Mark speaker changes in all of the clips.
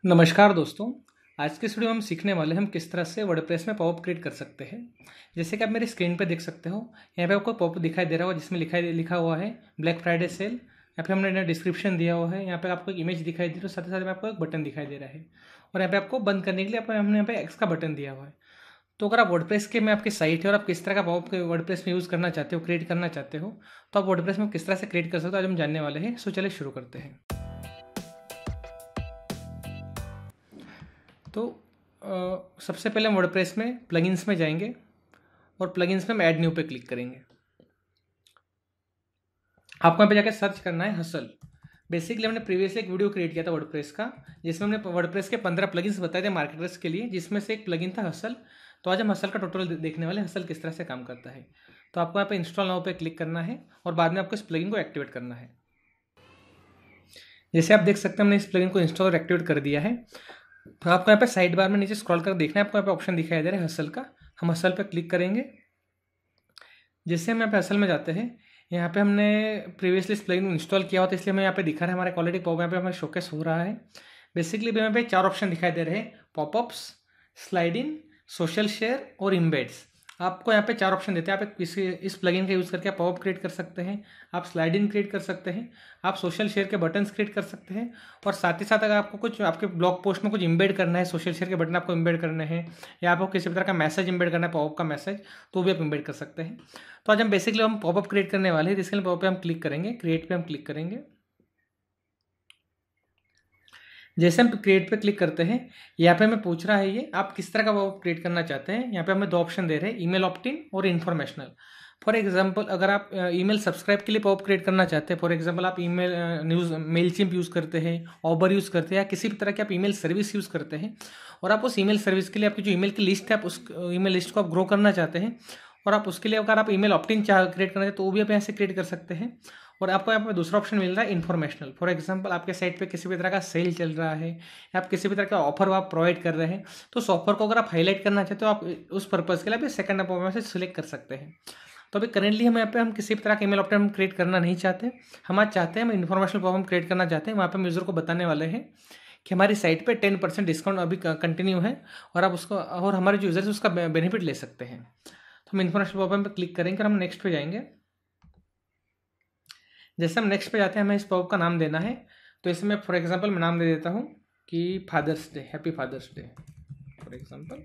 Speaker 1: नमस्कार दोस्तों। आज के इस वीडियो में हम सीखने वाले हैं हम किस तरह से वर्डप्रेस में पॉपअप क्रिएट कर सकते हैं। जैसे कि आप मेरी स्क्रीन पे देख सकते हो, यहाँ पे आपको पॉपअप दिखाई दे रहा होगा जिसमें लिखा हुआ है ब्लैक फ्राइडे सेल। यहाँ पे हमने डिस्क्रिप्शन दिया हुआ है, यहाँ पे आपको एक इमेज दिखाई दे रही है, साथ ही साथ में आपको एक बटन दिखाई दे रहा है और यहाँ पे आपको बंद करने के लिए हमने यहाँ पे एक्स का बटन दिया हुआ है। तो अगर आप वर्डप्रेस के में आपकी साइट है और आप किस तरह का पॉपअप वर्डप्रेस में यूज़ करना चाहते हो, क्रिएट करना चाहते हो, तो आप वर्डप्रेस में किस तरह से क्रिएट कर सकते हो आज हम जानने वाले हैं। सो चलिए शुरू करते हैं। तो सबसे पहले हम वर्डप्रेस में प्लगइन्स में जाएंगे और प्लगइन्स में हम ऐड न्यू पे क्लिक करेंगे। आपको यहाँ पे जाकर सर्च करना है हसल। बेसिकली हमने प्रीवियसली एक वीडियो क्रिएट किया था वर्डप्रेस का, जिसमें हमने वर्डप्रेस के 15 प्लगइन्स बताए थे मार्केटर्स के लिए, जिसमें से एक प्लगइन था हसल। तो आज हम हसल का टोटल देखने वाले हसल किस तरह से काम करता है। तो आपको यहाँ पे इंस्टॉल नाउ पे क्लिक करना है और बाद में आपको इस प्लगइन को एक्टिवेट करना है। जैसे आप देख सकते हैं हमने इस प्लगइन को इंस्टॉल और एक्टिवेट कर दिया है। तो आपको यहाँ पे साइड बार में नीचे स्क्रॉल कर देखना है, आपको यहाँ पे ऑप्शन दिखाई दे रहा है हसल का। हम हसल पे क्लिक करेंगे। जैसे हम यहाँ पे हसल में जाते हैं, यहाँ पे हमने प्रीवियसली इस प्लगइन इंस्टॉल किया हुआ था, इसलिए हमें यहाँ पे दिखा रहा है हमारे क्वालिटी पॉप, यहाँ पे हमें शोकेस हो रहा है। बेसिकली यहाँ पे 4 ऑप्शन दिखाई दे रहे हैं: popups, slide in, social share और इम्बेड्स। आपको यहाँ पे 4 ऑप्शन देते हैं। आप किसी इस प्लगइन का यूज़ करके आप पॉपअप क्रिएट कर सकते हैं, आप स्लाइड इन क्रिएट कर सकते हैं, आप सोशल शेयर के बटन्स क्रिएट कर सकते हैं, और साथ ही साथ अगर आपको कुछ आपके ब्लॉग पोस्ट में कुछ इम्बेड करना है, सोशल शेयर के बटन आपको इम्बेड करने हैं, या आपको किसी भी तरह का मैसेज इम्बेड करना है, पॉपअप का मैसेज, तो भी आप इम्बेड कर सकते हैं। तो आज हम बेसिकली पॉपअप क्रिएट करने वाले हैं, इसके लिए पॉपअप पे हम क्लिक करेंगे, क्रिएट पे हम क्लिक करेंगे। जैसे हम क्रिएट पे क्लिक करते हैं, यहाँ पे हमें पूछ रहा है ये आप किस तरह का पॉपअप क्रिएट करना चाहते हैं। यहाँ पे हमें 2 ऑप्शन दे रहे हैं: ईमेल ऑप्ट इन और इन्फॉर्मेशनल। फॉर एग्जांपल अगर आप ईमेल सब्सक्राइब के लिए पॉपअप क्रिएट करना चाहते हैं, फॉर एग्जांपल आप ईमेल न्यूज़ मेलचिम्प यूज़ करते हैं, ऑबर यूज़ करते हैं, या किसी भी तरह की आप ईमेल सर्विस यूज़ करते हैं, और आप उस ईमेल सर्विस के लिए आपकी जो ईमेल की लिस्ट है, आप उस ईमेल लिस्ट को आप ग्रो करना चाहते हैं, और आप उसके लिए अगर आप ईमेल ऑप्ट इन क्रिएट करना चाहते हैं तो वो भी आप यहाँ से क्रिएट कर सकते हैं। और आपको यहाँ पे दूसरा ऑप्शन मिल रहा है इन्फॉर्मेशनल। फॉर एग्जांपल आपके साइट पे किसी भी तरह का सेल चल रहा है, या आप किसी भी तरह का ऑफर आप प्रोवाइड कर रहे हैं, तो उस ऑफर को अगर आप हाईलाइट करना चाहते हो, आप उस पर्पज़ के लिए आप सेकंड अप में से सिलेक्ट कर सकते हैं। तो अभी करेंटली हम यहाँ पे हम किसी भी तरह का ईमेल ऑप्शन क्रिएट करना नहीं चाहते। हम आज चाहते हैं हम इन्फॉर्मेशनल फॉर्म क्रिएट करना चाहते हैं। वहाँ पे हम यूज़र को बताने वाले हैं कि हमारी साइट पे 10% डिस्काउंट अभी कंटिन्यू है, और आप उसको और हमारे जो यूज़र्स उसका बेनिफिट ले सकते हैं। तो हम इन्फॉर्मेशनल फॉर्म पे क्लिक करेंगे और हम नेक्स्ट पे जाएंगे। जैसे हम नेक्स्ट पे जाते हैं, हमें इस पॉप का नाम देना है। तो इसमें फॉर एग्जांपल मैं नाम दे देता हूँ कि father's day, happy father's day for example,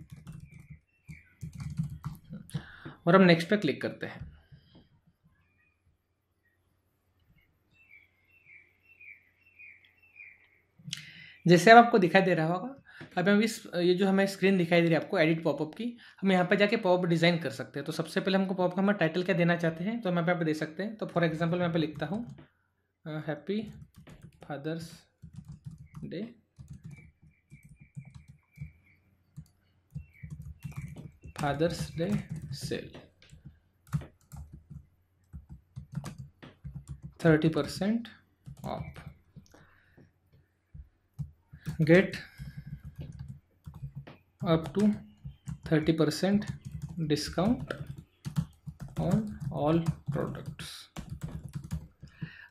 Speaker 1: और हम नेक्स्ट पे क्लिक करते हैं। जैसे अब आपको दिखाई दे रहा होगा, अब हम ये जो हमें स्क्रीन दिखाई दे रही है आपको एडिट पॉपअप की, हम यहाँ पे जाके पॉपअप डिज़ाइन कर सकते हैं। तो सबसे पहले हमको पॉपअप का हम टाइटल क्या देना चाहते हैं, तो हम यहाँ पे दे सकते हैं। तो फॉर एग्जांपल मैं यहाँ पे लिखता हूँ happy father's day, father's day sale 30% off, get up to 30% discount on all products.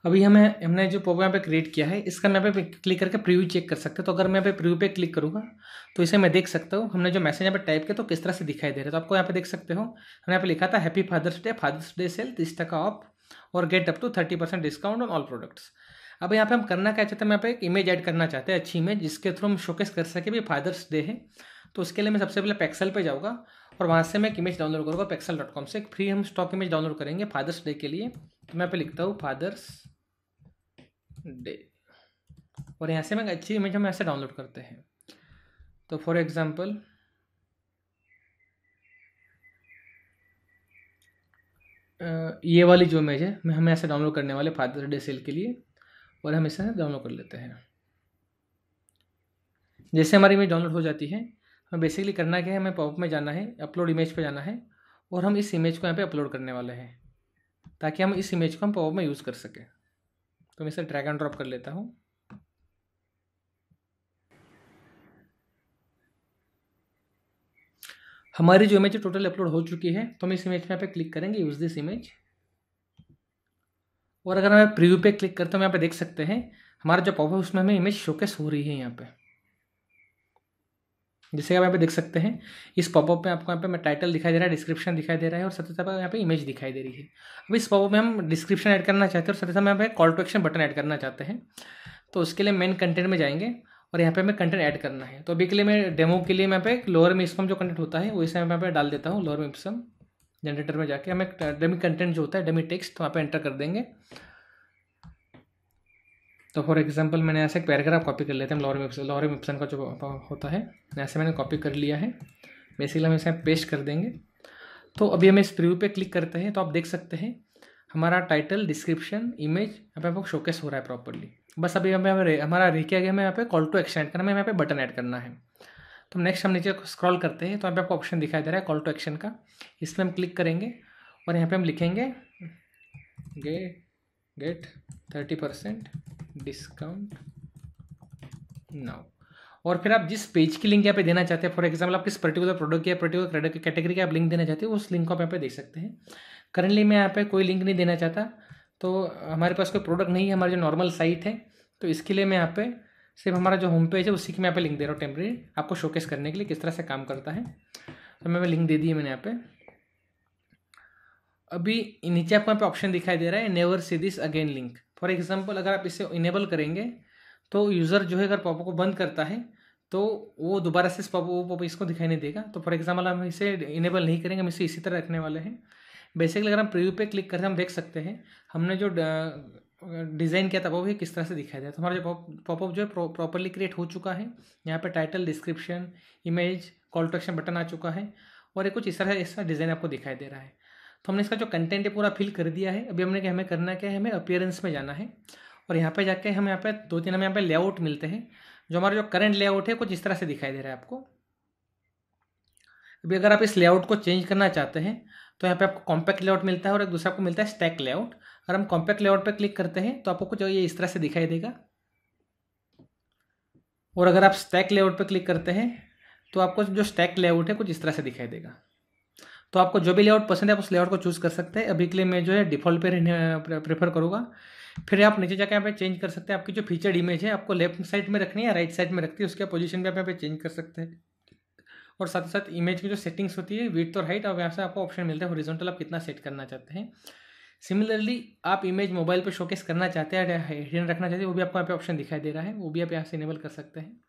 Speaker 1: अभी हमने जो पॉपअप यहाँ पे क्रिएट किया है, इसका मैं यहाँ पे क्लिक करके प्रीव्यू चेक कर सकते हैं। तो अगर मैं यहाँ पे प्रीव्यू पे क्लिक करूँगा तो इसे मैं देख सकता हूँ हमने जो मैसेज यहाँ पे टाइप किया तो किस तरह से दिखाई दे रहा है। तो आपको यहाँ पे देख सकते हो हमने यहाँ पे लिखा था happy father's day sale 30% off और get up to 30% discount on all products. अब यहाँ पे हम करना क्या चाहते हैं, मैं यहाँ पे एक इमेज ऐड करना चाहते हैं, अच्छी इमेज जिसके थ्रू हम शोकेस कर सके भी फादर्स डे है। तो उसके लिए मैं सबसे पहले पिक्सल पे जाऊँगा और वहाँ से मैं एक इमेज डाउनलोड करूँगा pixel.com से। एक फ्री हम स्टॉक इमेज डाउनलोड करेंगे फादर्स डे के लिए। तो मैं यहाँ पे लिखता हूँ फादर्स डे, और यहाँ से मैं अच्छी इमेज हम ऐसे डाउनलोड करते हैं। तो फॉर एग्जांपल ये वाली जो इमेज है मैं हमें ऐसे डाउनलोड करने वाले फादर्स डे सेल के लिए, और हम इसे डाउनलोड कर लेते हैं। जैसे हमारी इमेज डाउनलोड हो जाती है, हमें बेसिकली करना क्या है, हमें पॉपअप में जाना है, अपलोड इमेज पे जाना है, और हम इस इमेज को यहाँ पे अपलोड करने वाले हैं ताकि हम इस इमेज को हम पॉपअप में यूज़ कर सकें। तो मैं इसे ड्रैग एंड ड्रॉप कर लेता हूँ। हमारी जो इमेज टोटल अपलोड हो चुकी है, तो हम इस इमेज पे क्लिक करेंगे यूज़ दिस इमेज, और अगर मैं प्रीव्यू पे क्लिक करता हूँ यहाँ पे देख सकते हैं हमारा जो पॉपअप उसमें हमें इमेज शोकेस हो रही है यहाँ पे। जैसे कि आप यहाँ पे देख सकते हैं, इस पॉपअप में आपको यहाँ पे मैं टाइटल दिखाई दे रहा है, डिस्क्रिप्शन दिखाई दे रहा है और साथ ही साथ यहाँ पे इमेज दिखाई दे रही है। अब इस पॉपअप में हम डिस्क्रिप्शन ऐड करना चाहते हैं और साथ ही साथ यहाँ पे call to action button add करना चाहते हैं। तो उसके लिए मेन कंटेंट में जाएंगे और यहाँ पे हमें कंटेंट ऐड करना है। तो अभी के लिए मैं डेमो के लिए मैं पे लोअर में इस्पम जो कंटेंट होता है वो इसे मैं यहाँ पे डाल देता हूँ। लोअर में इस्पम जनरेटर में जाके हमें डेमी कंटेंट जो होता है, डेमी टेक्स्ट, तो वहाँ पे एंटर कर देंगे। तो फॉर एग्जांपल मैंने ऐसे एक पैराग्राफ कॉपी कर लेते हैं। लोअर में ऑप्शन का जो होता है ऐसे मैंने कॉपी कर लिया है। बेसिकली हम इसे पेस्ट कर देंगे। तो अभी हम इस प्रीव्यू पे क्लिक करते हैं तो आप देख सकते हैं हमारा टाइटल, डिस्क्रिप्शन, इमेज यहाँ पे आपको शोकेस हो रहा है प्रॉपर्ली। बस अभी हमें हमारा रह गया हमें यहाँ पे कॉल टू एक्शन ऐड करना है, हमें यहाँ पे बटन ऐड करना है। तो नेक्स्ट हम नीचे स्क्रॉल करते हैं तो यहाँ पे आपको ऑप्शन दिखाई दे रहा है कॉल टू एक्शन का। इसमें हम क्लिक करेंगे और यहाँ पे हम लिखेंगे गेट 30% डिस्काउंट नाउ। और फिर आप जिस पेज की लिंक यहाँ पे देना चाहते हैं, फॉर एग्जाम्पल आप किस पर्टिकुलर प्रोडक्ट या पर्टिकुलर कैटेगरी का आप लिंक देना चाहते हैं, उस लिंक को आप यहाँ पे दे सकते हैं। करंटली मैं यहाँ पे कोई लिंक नहीं देना चाहता, तो हमारे पास कोई प्रोडक्ट नहीं है, हमारी जो नॉर्मल साइट है, तो इसके लिए मैं यहाँ पे सिर्फ हमारा जो होम पेज है उसी की मैं यहाँ पे लिंक दे रहा हूँ टेम्परेरी, आपको शोकेस करने के लिए किस तरह से काम करता है। तो मैं लिंक दे दी है मैंने यहाँ पे। अभी नीचे आपको यहाँ पे ऑप्शन दिखाई दे रहा है never see this again link. For example अगर आप इसे इनेबल करेंगे तो यूज़र जो है अगर पॉपअप को बंद करता है तो वो दोबारा से पॉपअप इसको दिखाई नहीं देगा। तो फॉर एग्जाम्पल हम इसे इनेबल नहीं करेंगे, हम इसे इसी तरह रखने वाले हैं। बेसिकली अगर हम प्रीव्यू पे क्लिक करते हैं हम देख सकते हैं हमने जो डिज़ाइन किया था वो भी किस तरह से दिखाई दिया। तो हमारा जो पॉपअप जो है प्रॉपरली क्रिएट हो चुका है। यहाँ पे title, description, image, call to action button आ चुका है और ये कुछ इस तरह ऐसा डिज़ाइन आपको दिखाई दे रहा है। तो हमने इसका जो कंटेंट है पूरा फिल कर दिया है। अभी हमने हमें करना क्या है, हमें अपीयरेंस में जाना है और यहाँ पे जाके हम यहाँ पे दो तीन हमें यहाँ पे लेआउट मिलते हैं। जो हमारा जो करंट लेआउट है कुछ इस तरह से दिखाई दे रहा है आपको। अभी अगर आप इस लेआउट को चेंज करना चाहते हैं तो यहाँ पे आपको कॉम्पैक्ट लेआउट मिलता है और एक दूसरा आपको मिलता है स्टैक लेआउट। अगर हम कॉम्पैक्ट लेआउट पे क्लिक करते हैं तो आपको कुछ ये इस तरह से दिखाई देगा और अगर आप स्टैक लेआउट पे क्लिक करते हैं तो आपको जो स्टैक लेआउट है कुछ इस तरह से दिखाई देगा। तो आपको जो भी लेआउट पसंद है आप उस लेआउट को चूज़ कर सकते हैं। अभी के लिए मैं जो है डिफ़ॉल्ट पे प्रेफर करूँगा। फिर आप नीचे जाकर यहाँ पे चेंज कर सकते हैं। आपकी जो फीचर्ड इमेज है आपको लेफ्ट साइड में रखनी है या राइट साइड में रखती है, उसके पोजीशन भी आप यहाँ पे चेंज कर सकते हैं। और साथ ही साथ इमेज की जो सेटिंग्स होती है विड्थ और हाइट, और यहाँ से आपको ऑप्शन मिलता है हॉरिजॉन्टल आप कितना सेट करना चाहते हैं। सिमिलरली आप इमेज मोबाइल पे शोकेस करना चाहते हैं, हिडन रखना चाहते हैं, वो भी आपको यहाँ पे ऑप्शन दिखाई दे रहा है, वो भी आप यहाँ से इनेबल कर सकते हैं।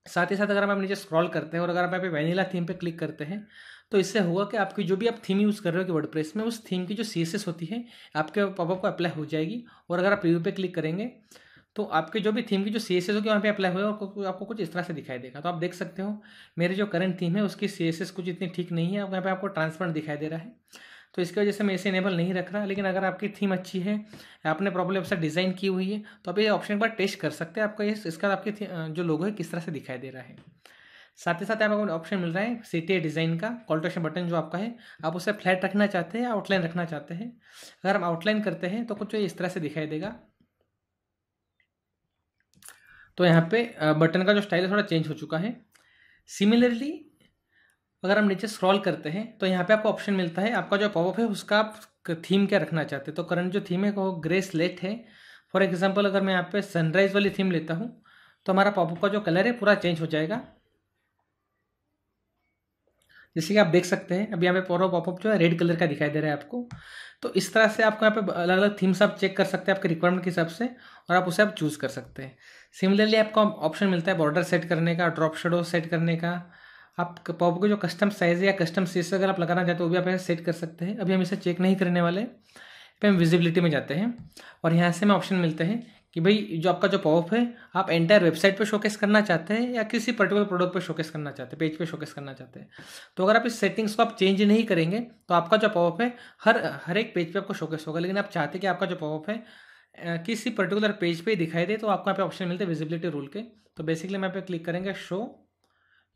Speaker 1: साथ ही साथ अगर आप नीचे स्क्रॉल करते हैं और अगर आप यहाँ पे वैनिला थीम पे क्लिक करते हैं तो इससे होगा कि आपकी जो भी आप थीम यूज़ कर रहे हो कि वर्डप्रेस में, उस थीम की जो CSS होती है आपके पॉपअप को अप्लाई हो जाएगी। और अगर आप प्रीव्यू पे क्लिक करेंगे तो आपके जो भी थीम की जो CSS होगी वहाँ पे अप्लाई होगा और आपको कुछ इस तरह से दिखाई देगा। तो आप देख सकते हो मेरी जो करंट थीम है उसकी CSS कुछ इतनी ठीक नहीं है, यहाँ पे आपको ट्रांसपेरेंट दिखाई दे रहा है। तो इसकी वजह से मैं इसे इनेबल नहीं रख रहा। लेकिन अगर आपकी थीम अच्छी है, आपने प्रॉपर्ली वेबसाइट डिज़ाइन की हुई है, तो आप ये ऑप्शन एक बार टेस्ट कर सकते हैं आपका इसका आपकी जो लोगो है किस तरह से दिखाई दे रहा है। साथ ही साथ आपको ऑप्शन मिल रहा है CTA डिज़ाइन का, कॉल टू एक्शन बटन जो आपका है आप उसे फ्लैट रखना चाहते हैं या आउटलाइन रखना चाहते हैं। अगर हम आउटलाइन करते हैं तो कुछ इस तरह से दिखाई देगा। तो यहाँ पे बटन का जो स्टाइल है थोड़ा चेंज हो चुका है। सिमिलरली अगर हम नीचे स्क्रॉल करते हैं तो यहाँ पे आपको ऑप्शन मिलता है आपका जो पॉपअप है उसका आप थीम क्या रखना चाहते हैं। तो करंट जो थीम है वो ग्रे स्लेट है। फॉर एग्जांपल अगर मैं यहाँ पे सनराइज वाली थीम लेता हूँ तो हमारा पॉपअप का जो कलर है पूरा चेंज हो जाएगा। जैसे कि आप देख सकते हैं अभी यहाँ पे पूरा पॉपअप जो है रेड कलर का दिखाई दे रहा है आपको। तो इस तरह से आपको यहाँ पे अलग अलग थीम्स आप चेक कर सकते हैं आपके रिक्वायरमेंट के हिसाब से और आप उसे आप चूज़ कर सकते हैं। सिमिलरली आपको ऑप्शन मिलता है बॉर्डर सेट करने का, ड्रॉप शेडो सेट करने का। आप पॉपअप के जो कस्टम साइज या कस्टम साइज अगर आप लगाना चाहते हो वो भी आप ऐसे सेट कर सकते हैं। अभी हम इसे चेक नहीं करने वाले, पे हम विजिबिलिटी में जाते हैं और यहाँ से हमें ऑप्शन मिलते हैं कि भाई जो आपका जो पॉपअप है आप एंटायर वेबसाइट पे शोकेस करना चाहते हैं या किसी पर्टिकुलर प्रोडक्ट पे शोकेस करना चाहते हैं, पेज पे शोकेस करना चाहते हैं। तो अगर आप इस सेटिंग्स को आप चेंज नहीं करेंगे तो आपका जो पॉपअप है हर एक पेज पे आपको शोकेस होगा। लेकिन आप चाहते हैं कि आपका जो पॉपअप है किसी पर्टिकुलर पेज पे दिखाई दे, तो आपको यहाँ पे ऑप्शन मिलते हैं विजिबिलिटी रूल के। तो बेसिकली हम यहाँ पे क्लिक करेंगे शो,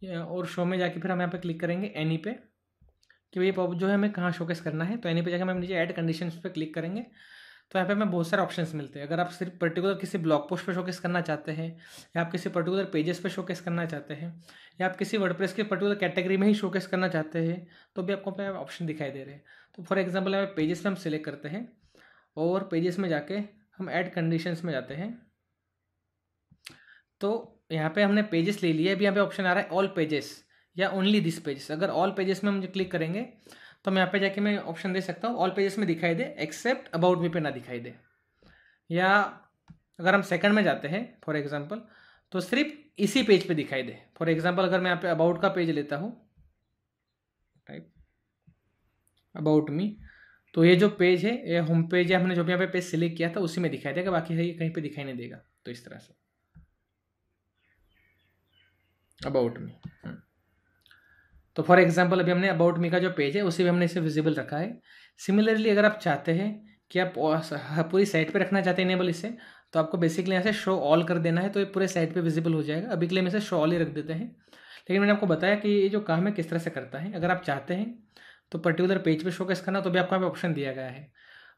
Speaker 1: और शो में जाके फिर हम यहाँ पे क्लिक करेंगे एनी पे कि ये पॉपअप जो है हमें कहाँ शोकेस करना है। तो एनी पे जाकर हम नीचे ऐड कंडीशंस पे क्लिक करेंगे तो यहाँ पे हमें बहुत सारे ऑप्शंस मिलते हैं। अगर आप सिर्फ पर्टिकुलर किसी ब्लॉग पोस्ट पे शोकेस करना चाहते हैं या आप किसी पर्टिकुलर पेजेस पे शोकेस करना चाहते हैं या आप किसी वर्डप्रेस की पर्टिकुलर कैटेगरी में ही शोकेस करना चाहते हैं तो भी आपको पे ऑप्शन दिखाई दे रहे हैं। तो फॉर एग्जांपल हमें पेजेस पे हम सिलेक्ट करते हैं और पेजेस में जाके हम ऐड कंडीशंस में जाते हैं। तो यहाँ पे हमने पेजेस ले लिए, अभी यहाँ पे ऑप्शन आ रहा है ऑल पेजेस या ओनली दिस पेजेस। अगर ऑल पेजेस में हम क्लिक करेंगे तो मैं यहाँ पे जाके मैं ऑप्शन दे सकता हूँ ऑल पेजेस में दिखाई दे, एक्सेप्ट अबाउट मी पे ना दिखाई दे। या अगर हम सेकंड में जाते हैं फॉर एग्जांपल, तो सिर्फ इसी पेज पे दिखाई दे। फॉर एग्जांपल अगर मैं यहाँ पे अबाउट का पेज लेता हूँ, टाइप अबाउट मी, तो ये जो पेज है ये होम पेज है, हमने जो भी यहाँ पे पेज सिलेक्ट किया था उसी में दिखाई देगा, बाकी है ये कहीं पे दिखाई नहीं देगा। तो इस तरह से अबाउट मी। तो फॉर एग्जांपल अभी हमने अबाउट मी का जो पेज है उसी में हमने इसे विजिबल रखा है। सिमिलरली अगर आप चाहते हैं कि आप पूरी साइट पे रखना चाहते हैं इनेबल इसे, तो आपको बेसिकली यहाँ से शो ऑल कर देना है, तो ये पूरे साइट पे विजिबल हो जाएगा। अभी के लिए हम इसे शो ऑल ही रख देते हैं, लेकिन मैंने आपको बताया कि ये जो काम है किस तरह से करता है। अगर आप चाहते हैं तो पर्टिकुलर पेज पे शोकेस करना, तो भी आपको यहाँ पे ऑप्शन दिया गया है।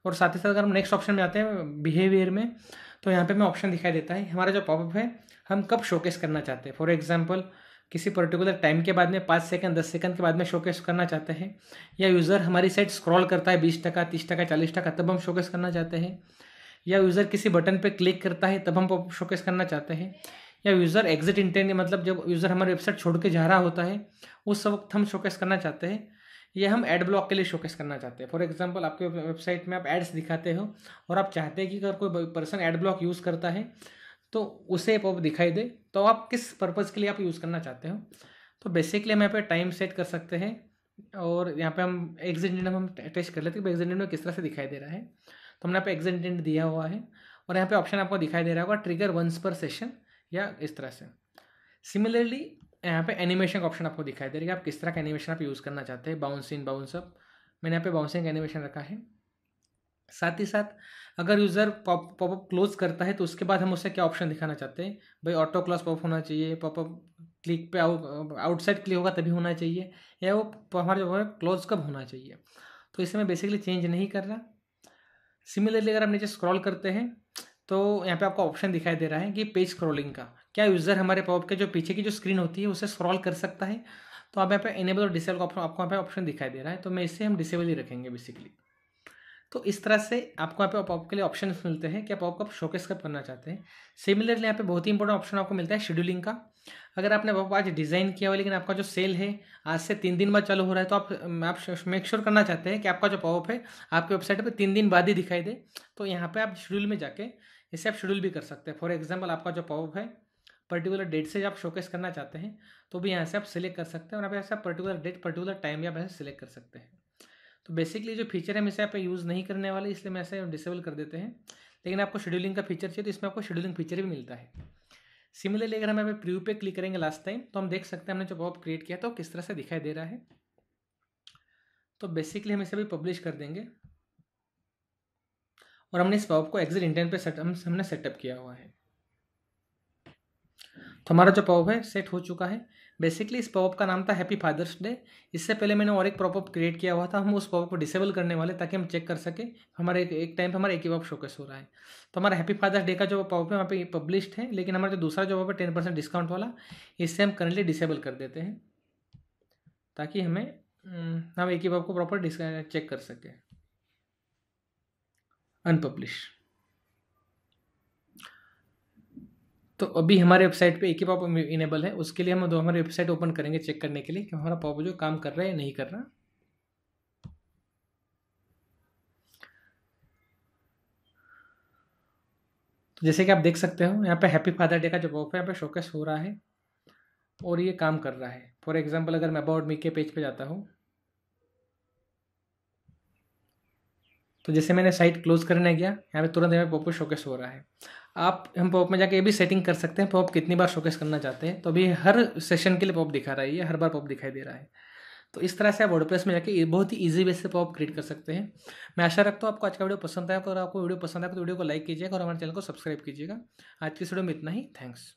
Speaker 1: और साथ ही साथ अगर हम नेक्स्ट ऑप्शन में आते हैं बिहेवियर में, तो यहाँ पे हमें ऑप्शन दिखाई देता है हमारा जो पॉपअप है हम कब शोकेस करना चाहते हैं। फॉर एग्जाम्पल किसी पर्टिकुलर टाइम के बाद में 5 सेकंड 10 सेकंड के बाद में शोकेस करना चाहते हैं, या यूज़र हमारी साइट स्क्रॉल करता है 20%, 30%, 40%, तब हम शोकेस करना चाहते हैं, या यूज़र किसी बटन पे क्लिक करता है तब हम शोकेस करना चाहते हैं, या यूज़र एग्जिट इंटेंट मतलब जब यूज़र हमारी वेबसाइट छोड़ के जा रहा होता है उस वक्त हम शोकेस करना चाहते हैं, या हम एड ब्लॉक के लिए शोकेस करना चाहते हैं। फॉर एग्जांपल आपके वेबसाइट में आप एड्स दिखाते हो और आप चाहते हैं कि अगर कोई पर्सन एड ब्लॉक यूज़ करता है तो उसे पॉप दिखाई दे, तो आप किस पर्पज़ के लिए आप यूज़ करना चाहते हो। तो बेसिकली हम यहाँ पे टाइम सेट कर सकते हैं, और यहाँ पे हम एग्जिट इंटेंट हम टेस्ट कर लेते हैं कि एग्जिट इंटेंट में किस तरह से दिखाई दे रहा है। तो हमने यहाँ पे एग्जिट इंटेंट दिया हुआ है, और यहाँ पे ऑप्शन आपको दिखाई दे रहा होगा ट्रिगर वंस पर सेशन, या इस तरह से। सिमिलरली यहाँ पे एनिमेशन का ऑप्शन आपको दिखाई दे रहा है, आप किस तरह का एनिमेशन आप यूज़ करना चाहते हैं, बाउंस इन बाउंस अप। मैंने यहाँ पे बाउंसिंग एनिमेशन रखा है। साथ ही साथ अगर यूज़र पॉपअप क्लोज करता है तो उसके बाद हम उसे क्या ऑप्शन दिखाना चाहते हैं, भाई ऑटो क्लोज पॉपअप होना चाहिए, पॉपअप क्लिक पे आउटसाइड क्लिक होगा तभी होना चाहिए, या वो हमारे जो है क्लोज कब होना चाहिए। तो इसे मैं बेसिकली चेंज नहीं कर रहा। सिमिलरली अगर आप नीचे स्क्रॉल करते हैं तो यहाँ पे आपको ऑप्शन दिखाई दे रहा है कि पेज स्क्रॉलिंग का, क्या यूज़र हमारे पॉपअप के जो पीछे की जो स्क्रीन होती है उसे स्क्रॉल कर सकता है। तो आप यहाँ पे इनेबल और डिसेबल का ऑप्शन आपको यहाँ पे ऑप्शन दिखाई दे रहा है, तो मैं इसे हम डिसेबल ही रखेंगे बेसिकली। तो इस तरह से आपको यहाँ पे पॉपअप के लिए ऑप्शन मिलते हैं कि आप पॉपअप शोकेस कब करना चाहते हैं। सिमिलरली यहाँ पे बहुत ही इंपॉर्टेंट ऑप्शन आपको मिलता है शेड्यूलिंग का। अगर आपने पॉपअप आज डिज़ाइन किया हुआ लेकिन आपका जो सेल है आज से 3 दिन बाद चालू हो रहा है, तो आप मेक श्योर करना चाहते हैं कि आपका जो पॉपअप है आपके वेबसाइट पर 3 दिन बाद ही दिखाई दे, तो यहाँ पर आप शेड्यूल में जाके इसे आप शेड्यूल भी कर सकते हैं। फॉर एग्जाम्पल आपका जो पॉपअप है पर्टिकुलर डेट से आप शोकेस करना चाहते हैं, तो भी यहाँ से आप सिलेक्ट कर सकते हैं, और यहाँ पे आप पर्टिकुलर डेट पर्टिकुलर टाइम भी आप ऐसे सिलेक्ट कर सकते हैं। तो बेसिकली जो फीचर है हम इसे यहाँ पे यूज़ नहीं करने वाले, इसलिए मैं ऐसे डिसेबल कर देते हैं। लेकिन आपको शेड्यूलिंग का फीचर चाहिए तो इसमें आपको शेड्यूलिंग फीचर भी मिलता है। सिमिलरली अगर हम यहाँ पे प्रीव्यू पे क्लिक करेंगे लास्ट टाइम, तो हम देख सकते हैं हमने जो पॉपअप क्रिएट किया तो किस तरह से दिखाई दे रहा है। तो बेसिकली हम इसे भी पब्लिश कर देंगे, और हमने इस पॉपअप को एग्जिट इंटेंट पे हमने सेटअप किया हुआ है। तो हमारा जो पॉपअप है सेट हो चुका है। बेसिकली इस पॉपअप का नाम था हैप्पी फादर्स डे। इससे पहले मैंने और एक पॉपअप क्रिएट किया हुआ था, हम उस पॉपअप को डिसेबल करने वाले ताकि हम चेक कर सके हमारे एक टाइम पर हमारा एक ही पॉपअप शोकेस हो रहा है। तो हमारा हैप्पी फादर्स डे का जो पॉपअप है वहाँ पे पब्लिश्ड है, लेकिन हमारा जो दूसरा जो पॉपअप है 10% डिस्काउंट वाला, इससे हम करंटली डिसेबल कर देते हैं ताकि हम एक ही पॉपअप को प्रॉपर चेक कर सकें। अनपब्लिश। तो अभी हमारे वेबसाइट पे एक ही पॉपअप इनेबल है, उसके लिए हम हमारी वेबसाइट ओपन करेंगे चेक करने के लिए कि हमारा पॉपअप जो काम कर रहा है या नहीं कर रहा। तो जैसे कि आप देख सकते हो यहाँ पे हैप्पी फादर डे का जो पॉपअप है यहाँ पे शोकेस हो रहा है और ये काम कर रहा है। फॉर एग्जांपल अगर मैं अबाउट मी के पेज पे जाता हूँ, तो जैसे मैंने साइट क्लोज करने गया, यहाँ पे तुरंत हमें पॉपअप शोकेस हो रहा है। हम पॉपअप में जाके ये भी सेटिंग कर सकते हैं पॉपअप कितनी बार शोकेस करना चाहते हैं, तो अभी हर सेशन के लिए पॉपअप दिखा रहा है, ये हर बार पॉपअप दिखाई दे रहा है। तो इस तरह से आप वर्डप्रेस में जाके बहुत ही ईजी वे से पॉपअप क्रिएट कर सकते हैं। मैं आशा रखता हूँ आपको आज का वीडियो पसंद आया, और आपको वीडियो पसंद आया तो वीडियो को लाइक कीजिएगा और हमारे चैनल को सब्सक्राइब कीजिएगा। आज की वीडियो में इतना ही। थैंक्स।